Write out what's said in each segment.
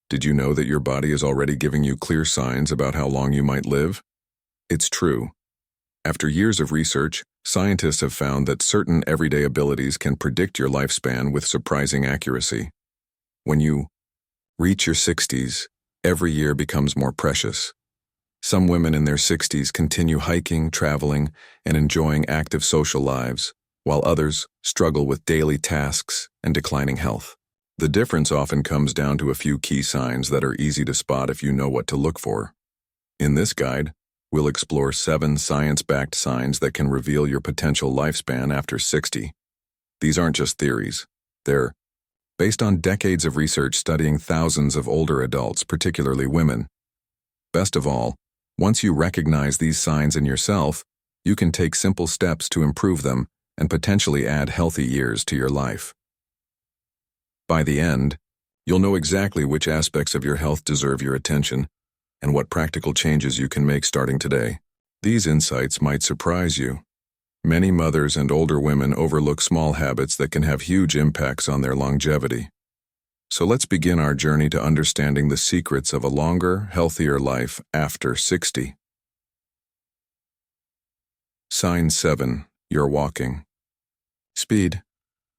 Did you know that your body is already giving you clear signs about how long you might live? It's true. After years of research, scientists have found that certain everyday abilities can predict your lifespan with surprising accuracy. When you reach your 60s, every year becomes more precious. Some women in their 60s continue hiking, traveling, and enjoying active social lives, while others struggle with daily tasks and declining health. The difference often comes down to a few key signs that are easy to spot if you know what to look for. In this guide, we'll explore 7 science-backed signs that can reveal your potential lifespan after 60. These aren't just theories. They're based on decades of research studying thousands of older adults, particularly women. Best of all, once you recognize these signs in yourself, you can take simple steps to improve them and potentially add healthy years to your life. By the end, you'll know exactly which aspects of your health deserve your attention and what practical changes you can make starting today. These insights might surprise you. Many mothers and older women overlook small habits that can have huge impacts on their longevity. So let's begin our journey to understanding the secrets of a longer, healthier life after 60. Sign 7. You're walking. Speed,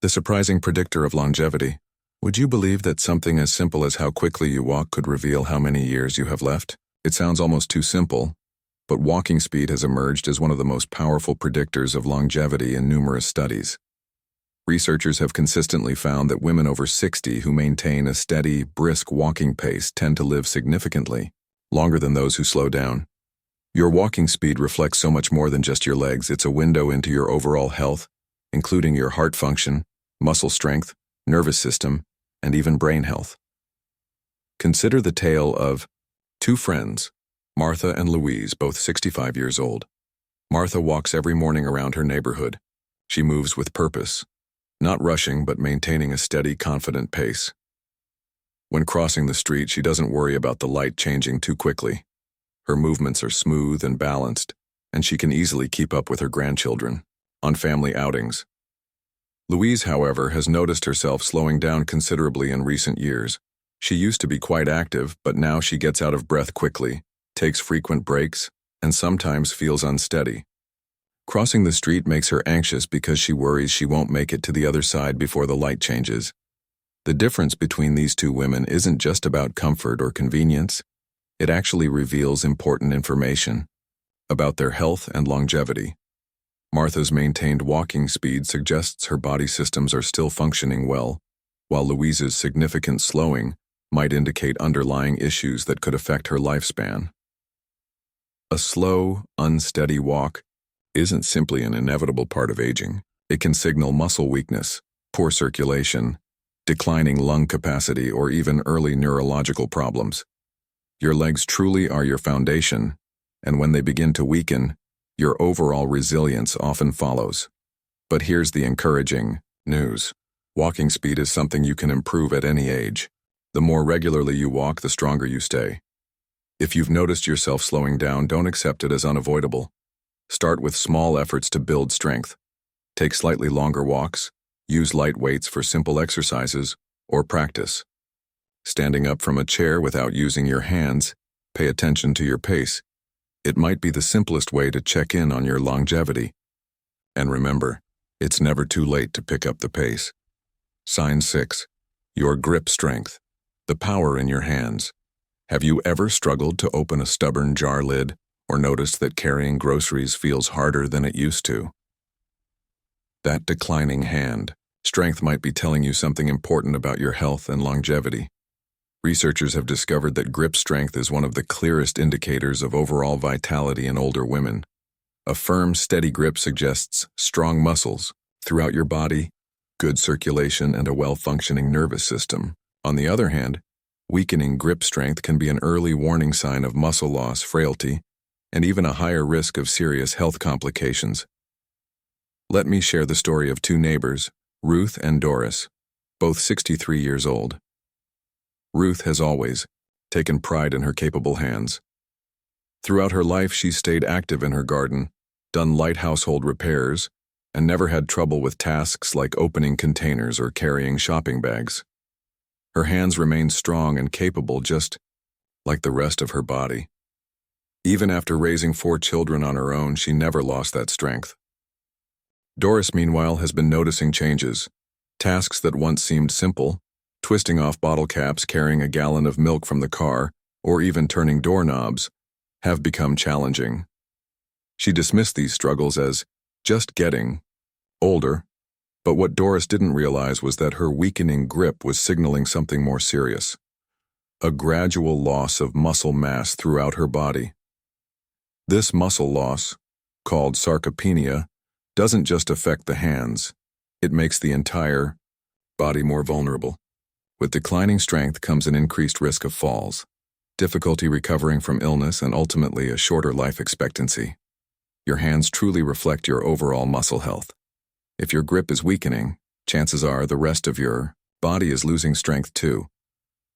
the surprising predictor of longevity. Would you believe that something as simple as how quickly you walk could reveal how many years you have left? It sounds almost too simple, but walking speed has emerged as one of the most powerful predictors of longevity in numerous studies. Researchers have consistently found that women over 60 who maintain a steady, brisk walking pace tend to live significantly longer than those who slow down. Your walking speed reflects so much more than just your legs. It's a window into your overall health, including your heart function, muscle strength, nervous system, and even brain health. Consider the tale of 2 friends, Martha and Louise, both 65 years old. Martha walks every morning around her neighborhood. She moves with purpose, not rushing but maintaining a steady, confident pace. When crossing the street, she doesn't worry about the light changing too quickly. Her movements are smooth and balanced, and she can easily keep up with her grandchildren on family outings. Louise, however, has noticed herself slowing down considerably in recent years. She used to be quite active, but now she gets out of breath quickly, takes frequent breaks, and sometimes feels unsteady. Crossing the street makes her anxious because she worries she won't make it to the other side before the light changes. The difference between these 2 women isn't just about comfort or convenience. It actually reveals important information about their health and longevity. Martha's maintained walking speed suggests her body systems are still functioning well, while Louise's significant slowing might indicate underlying issues that could affect her lifespan. A slow, unsteady walk isn't simply an inevitable part of aging. It can signal muscle weakness, poor circulation, declining lung capacity, or even early neurological problems. Your legs truly are your foundation, and when they begin to weaken, your overall resilience often follows. But here's the encouraging news. Walking speed is something you can improve at any age. The more regularly you walk, the stronger you stay. If you've noticed yourself slowing down, don't accept it as unavoidable. Start with small efforts to build strength. Take slightly longer walks, use light weights for simple exercises, or practice standing up from a chair without using your hands. Pay attention to your pace. It might be the simplest way to check in on your longevity. And remember, it's never too late to pick up the pace. Sign 6. Your grip strength. The power in your hands. Have you ever struggled to open a stubborn jar lid or noticed that carrying groceries feels harder than it used to? That declining hand strength might be telling you something important about your health and longevity. Researchers have discovered that grip strength is one of the clearest indicators of overall vitality in older women. A firm, steady grip suggests strong muscles throughout your body, good circulation, and a well-functioning nervous system. On the other hand, weakening grip strength can be an early warning sign of muscle loss, frailty, and even a higher risk of serious health complications. Let me share the story of 2 neighbors, Ruth and Doris, both 63 years old. Ruth has always taken pride in her capable hands. Throughout her life, she stayed active in her garden, done light household repairs, and never had trouble with tasks like opening containers or carrying shopping bags. Her hands remain strong and capable, just like the rest of her body. Even after raising 4 children on her own, she never lost that strength. Doris, meanwhile, has been noticing changes. Tasks that once seemed simple, twisting off bottle caps, carrying a gallon of milk from the car, or even turning doorknobs, have become challenging. She dismissed these struggles as just getting older, but what Doris didn't realize was that her weakening grip was signaling something more serious: a gradual loss of muscle mass throughout her body. This muscle loss, called sarcopenia, doesn't just affect the hands, it makes the entire body more vulnerable. With declining strength comes an increased risk of falls, difficulty recovering from illness, and ultimately a shorter life expectancy. Your hands truly reflect your overall muscle health. If your grip is weakening, chances are the rest of your body is losing strength too.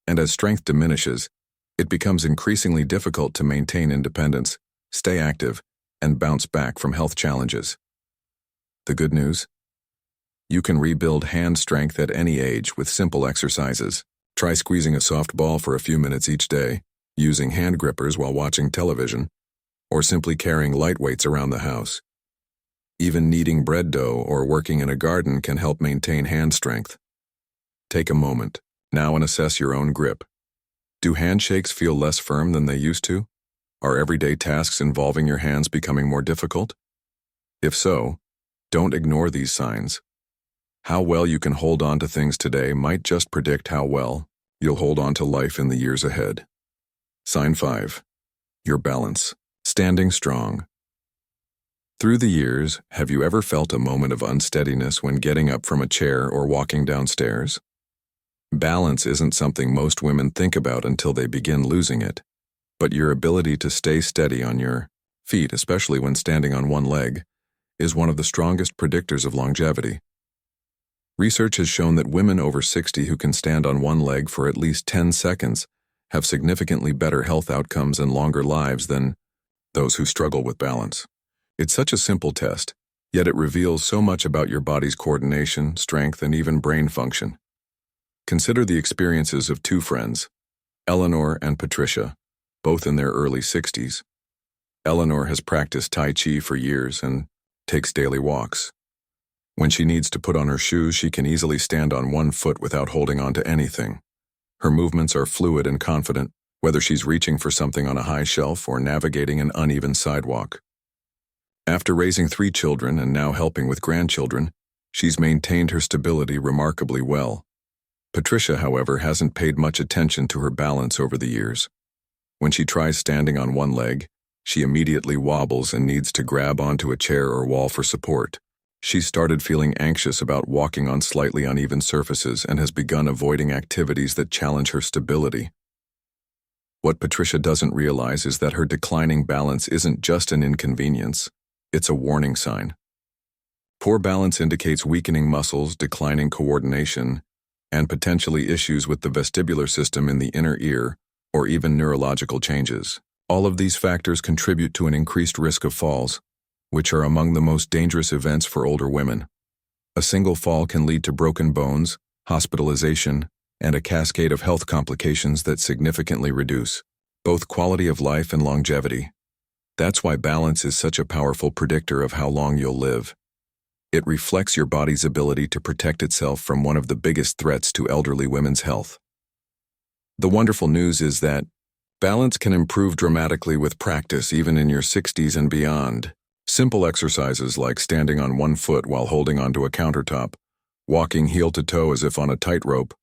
And as strength diminishes, it becomes increasingly difficult to maintain independence, stay active, and bounce back from health challenges. The good news? You can rebuild hand strength at any age with simple exercises. Try squeezing a soft ball for a few minutes each day, using hand grippers while watching television, or simply carrying light weights around the house. Even kneading bread dough or working in a garden can help maintain hand strength. Take a moment now and assess your own grip. Do handshakes feel less firm than they used to? Are everyday tasks involving your hands becoming more difficult? If so, don't ignore these signs. How well you can hold on to things today might just predict how well you'll hold on to life in the years ahead. Sign 5. Your balance. Standing strong. Through the years, have you ever felt a moment of unsteadiness when getting up from a chair or walking downstairs? Balance isn't something most women think about until they begin losing it, but your ability to stay steady on your feet, especially when standing on one leg, is one of the strongest predictors of longevity. Research has shown that women over 60 who can stand on one leg for at least 10 seconds have significantly better health outcomes and longer lives than those who struggle with balance. It's such a simple test, yet it reveals so much about your body's coordination, strength, and even brain function. Consider the experiences of 2 friends, Eleanor and Patricia, both in their early 60s. Eleanor has practiced Tai Chi for years and takes daily walks. When she needs to put on her shoes, she can easily stand on one foot without holding on to anything. Her movements are fluid and confident, whether she's reaching for something on a high shelf or navigating an uneven sidewalk. After raising 3 children and now helping with grandchildren, she's maintained her stability remarkably well. Patricia, however, hasn't paid much attention to her balance over the years. When she tries standing on one leg, she immediately wobbles and needs to grab onto a chair or wall for support. She's started feeling anxious about walking on slightly uneven surfaces and has begun avoiding activities that challenge her stability. What Patricia doesn't realize is that her declining balance isn't just an inconvenience, it's a warning sign. Poor balance indicates weakening muscles, declining coordination, and potentially issues with the vestibular system in the inner ear, or even neurological changes. All of these factors contribute to an increased risk of falls, which are among the most dangerous events for older women. A single fall can lead to broken bones, hospitalization, and a cascade of health complications that significantly reduce both quality of life and longevity. That's why balance is such a powerful predictor of how long you'll live. It reflects your body's ability to protect itself from one of the biggest threats to elderly women's health. The wonderful news is that balance can improve dramatically with practice even in your 60s and beyond. Simple exercises like standing on one foot while holding onto a countertop, walking heel to toe as if on a tightrope,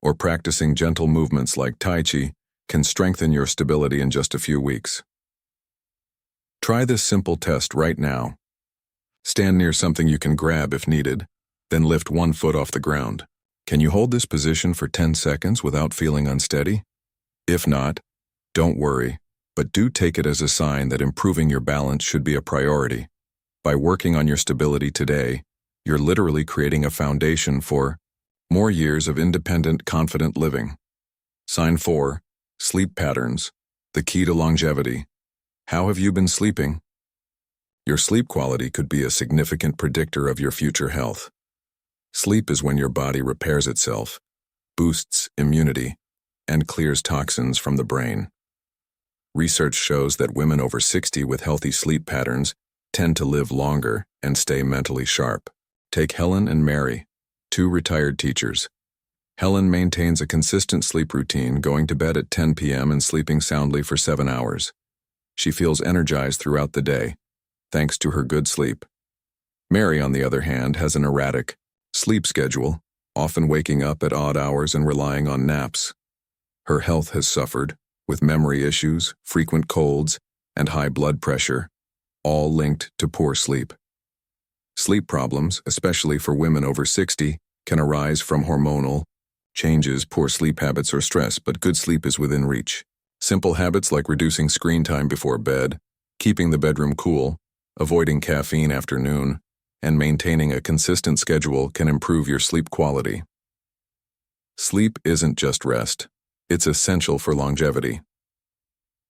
or practicing gentle movements like Tai Chi can strengthen your stability in just a few weeks. Try this simple test right now. Stand near something you can grab if needed, then lift one foot off the ground. Can you hold this position for 10 seconds without feeling unsteady? If not, don't worry, but do take it as a sign that improving your balance should be a priority. By working on your stability today, you're literally creating a foundation for more years of independent, confident living. Sign 4. Sleep patterns. The key to longevity. How have you been sleeping? Your sleep quality could be a significant predictor of your future health. Sleep is when your body repairs itself, boosts immunity, and clears toxins from the brain. Research shows that women over 60 with healthy sleep patterns tend to live longer and stay mentally sharp. Take Helen and Mary, two retired teachers. Helen maintains a consistent sleep routine, going to bed at 10 p.m. and sleeping soundly for 7 hours. She feels energized throughout the day, thanks to her good sleep. Mary, on the other hand, has an erratic sleep schedule, often waking up at odd hours and relying on naps. Her health has suffered, with memory issues, frequent colds, and high blood pressure, all linked to poor sleep. Sleep problems, especially for women over 60, can arise from hormonal changes, poor sleep habits, or stress, but good sleep is within reach. Simple habits like reducing screen time before bed, keeping the bedroom cool, avoiding caffeine after noon, and maintaining a consistent schedule can improve your sleep quality. Sleep isn't just rest. It's essential for longevity.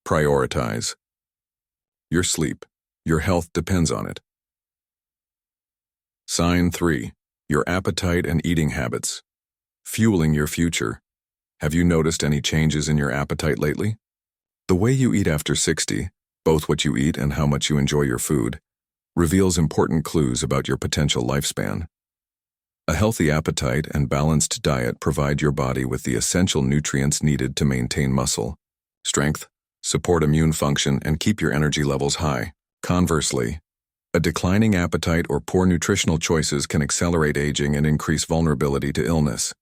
Prioritize your sleep. Your health depends on it. Sign 3. Your appetite and eating habits. Fueling your future. Have you noticed any changes in your appetite lately? The way you eat after 60, both what you eat and how much you enjoy your food, reveals important clues about your potential lifespan. A healthy appetite and balanced diet provide your body with the essential nutrients needed to maintain muscle, strength, support immune function, and keep your energy levels high. Conversely, a declining appetite or poor nutritional choices can accelerate aging and increase vulnerability to illness.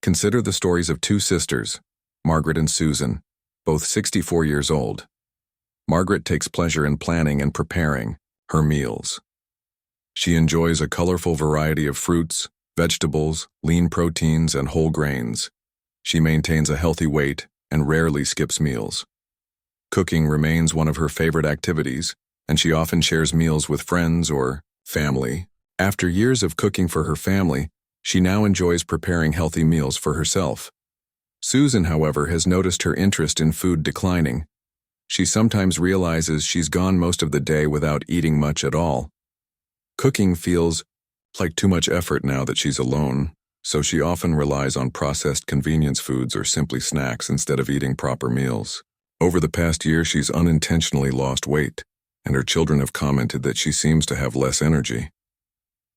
Consider the stories of two sisters, Margaret and Susan, both 64 years old. Margaret takes pleasure in planning and preparing her meals. She enjoys a colorful variety of fruits, vegetables, lean proteins, and whole grains. She maintains a healthy weight and rarely skips meals. Cooking remains one of her favorite activities, and she often shares meals with friends or family. After years of cooking for her family, she now enjoys preparing healthy meals for herself. Susan, however, has noticed her interest in food declining. She sometimes realizes she's gone most of the day without eating much at all. Cooking feels like too much effort now that she's alone, so she often relies on processed convenience foods or simply snacks instead of eating proper meals. Over the past year, she's unintentionally lost weight, and her children have commented that she seems to have less energy.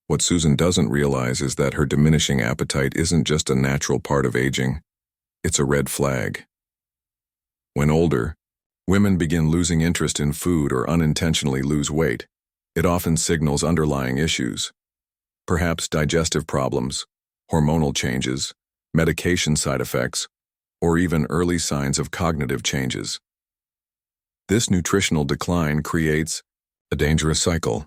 What Susan doesn't realize is that her diminishing appetite isn't just a natural part of aging, it's a red flag. When older, women begin losing interest in food or unintentionally lose weight. It often signals underlying issues, perhaps digestive problems, hormonal changes, medication side effects, or even early signs of cognitive changes. This nutritional decline creates a dangerous cycle.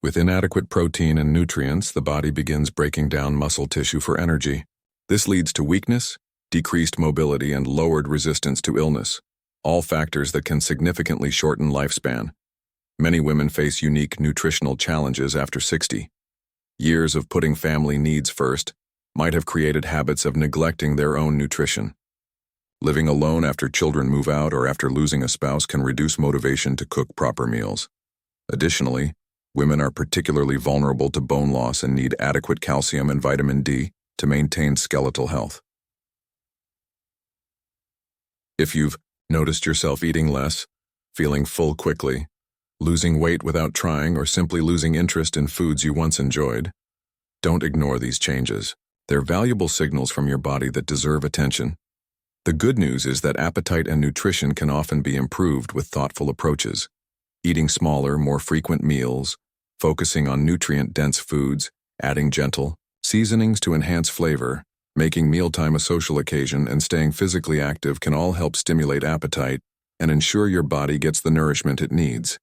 With inadequate protein and nutrients, the body begins breaking down muscle tissue for energy. This leads to weakness, decreased mobility, and lowered resistance to illness, all factors that can significantly shorten lifespan. Many women face unique nutritional challenges after 60. Years of putting family needs first might have created habits of neglecting their own nutrition. Living alone after children move out or after losing a spouse can reduce motivation to cook proper meals. Additionally, women are particularly vulnerable to bone loss and need adequate calcium and vitamin D to maintain skeletal health. If you've noticed yourself eating less, feeling full quickly, losing weight without trying, or simply losing interest in foods you once enjoyed, don't ignore these changes. They're valuable signals from your body that deserve attention. The good news is that appetite and nutrition can often be improved with thoughtful approaches. Eating smaller, more frequent meals, focusing on nutrient-dense foods, adding gentle seasonings to enhance flavor, making mealtime a social occasion, and staying physically active can all help stimulate appetite and ensure your body gets the nourishment it needs.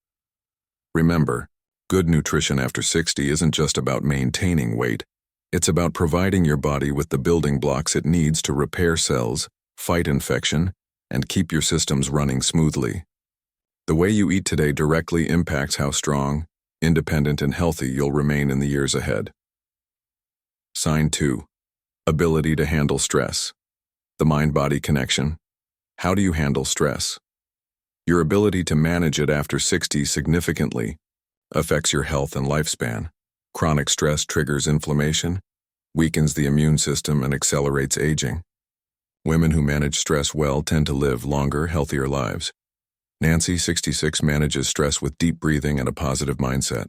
Remember, good nutrition after 60 isn't just about maintaining weight. It's about providing your body with the building blocks it needs to repair cells, fight infection, and keep your systems running smoothly. The way you eat today directly impacts how strong, independent, and healthy you'll remain in the years ahead. Sign 2. Ability to handle stress. The mind-body connection. How do you handle stress? Your ability to manage it after 60 significantly affects your health and lifespan. Chronic stress triggers inflammation, weakens the immune system, and accelerates aging. Women who manage stress well tend to live longer, healthier lives. Nancy, 66, manages stress with deep breathing and a positive mindset.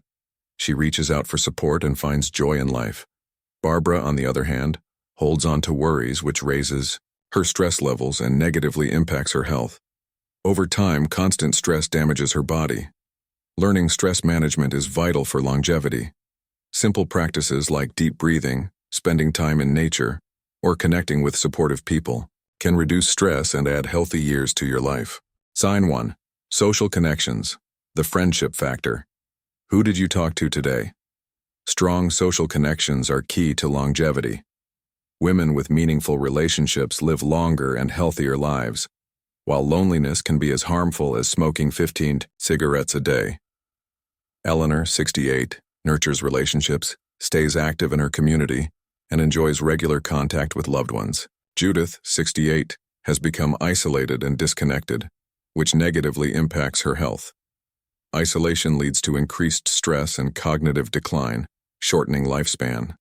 She reaches out for support and finds joy in life. Barbara, on the other hand, holds on to worries, which raises her stress levels and negatively impacts her health. Over time, constant stress damages her body. Learning stress management is vital for longevity. Simple practices like deep breathing, spending time in nature, or connecting with supportive people can reduce stress and add healthy years to your life. Sign 1. Social connections. The friendship factor. Who did you talk to today? Strong social connections are key to longevity. Women with meaningful relationships live longer and healthier lives, while loneliness can be as harmful as smoking 15 cigarettes a day. Eleanor, 68, nurtures relationships, stays active in her community, and enjoys regular contact with loved ones. Judith, 68, has become isolated and disconnected, which negatively impacts her health. Isolation leads to increased stress and cognitive decline, shortening lifespan.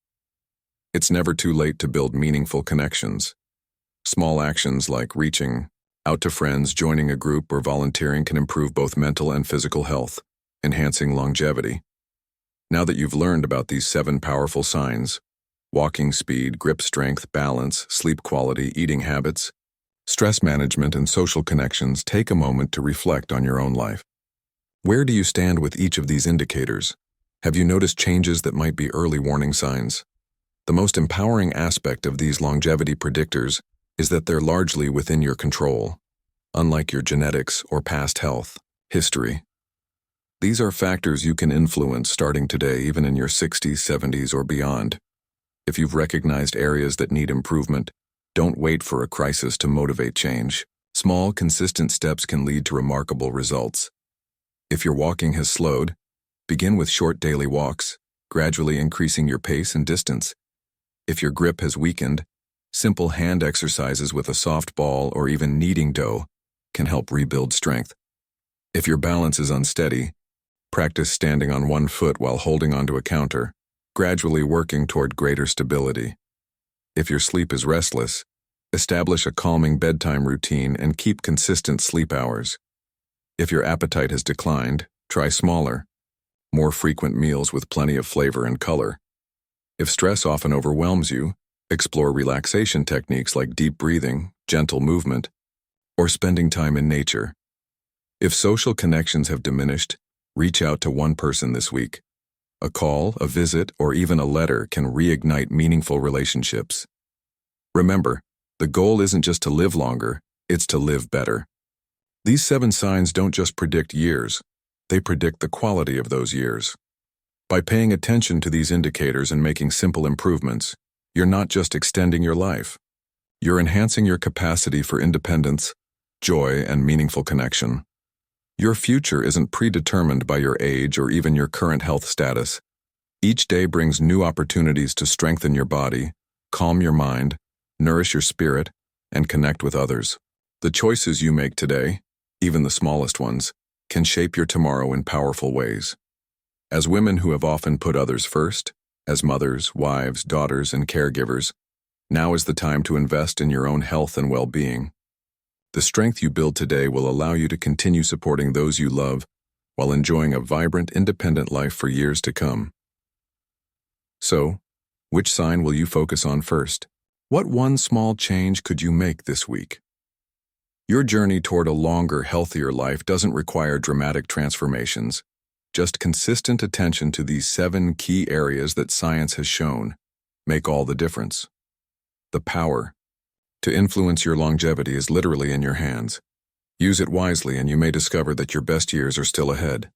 It's never too late to build meaningful connections. Small actions like reaching out to friends, joining a group, or volunteering can improve both mental and physical health, enhancing longevity. Now that you've learned about these 7 powerful signs, walking speed, grip strength, balance, sleep quality, eating habits, stress management, and social connections, take a moment to reflect on your own life. Where do you stand with each of these indicators? Have you noticed changes that might be early warning signs? The most empowering aspect of these longevity predictors is that they're largely within your control, unlike your genetics or past health history. These are factors you can influence starting today, even in your 60s, 70s, or beyond. If you've recognized areas that need improvement, don't wait for a crisis to motivate change. Small, consistent steps can lead to remarkable results. If your walking has slowed, begin with short daily walks, gradually increasing your pace and distance. If your grip has weakened, simple hand exercises with a soft ball or even kneading dough can help rebuild strength. If your balance is unsteady, practice standing on one foot while holding onto a counter, gradually working toward greater stability. If your sleep is restless, establish a calming bedtime routine and keep consistent sleep hours. If your appetite has declined, try smaller, more frequent meals with plenty of flavor and color. If stress often overwhelms you, explore relaxation techniques like deep breathing, gentle movement, or spending time in nature. If social connections have diminished, reach out to one person this week. A call, a visit, or even a letter can reignite meaningful relationships. Remember, the goal isn't just to live longer, it's to live better. These 7 signs don't just predict years, they predict the quality of those years. By paying attention to these indicators and making simple improvements, you're not just extending your life. You're enhancing your capacity for independence, joy, and meaningful connection. Your future isn't predetermined by your age or even your current health status. Each day brings new opportunities to strengthen your body, calm your mind, nourish your spirit, and connect with others. The choices you make today, even the smallest ones, can shape your tomorrow in powerful ways. As women who have often put others first, as mothers, wives, daughters, and caregivers, now is the time to invest in your own health and well-being. The strength you build today will allow you to continue supporting those you love while enjoying a vibrant, independent life for years to come. So, which sign will you focus on first? What one small change could you make this week? Your journey toward a longer, healthier life doesn't require dramatic transformations. Just consistent attention to these 7 key areas that science has shown make all the difference. The power to influence your longevity is literally in your hands. Use it wisely and you may discover that your best years are still ahead.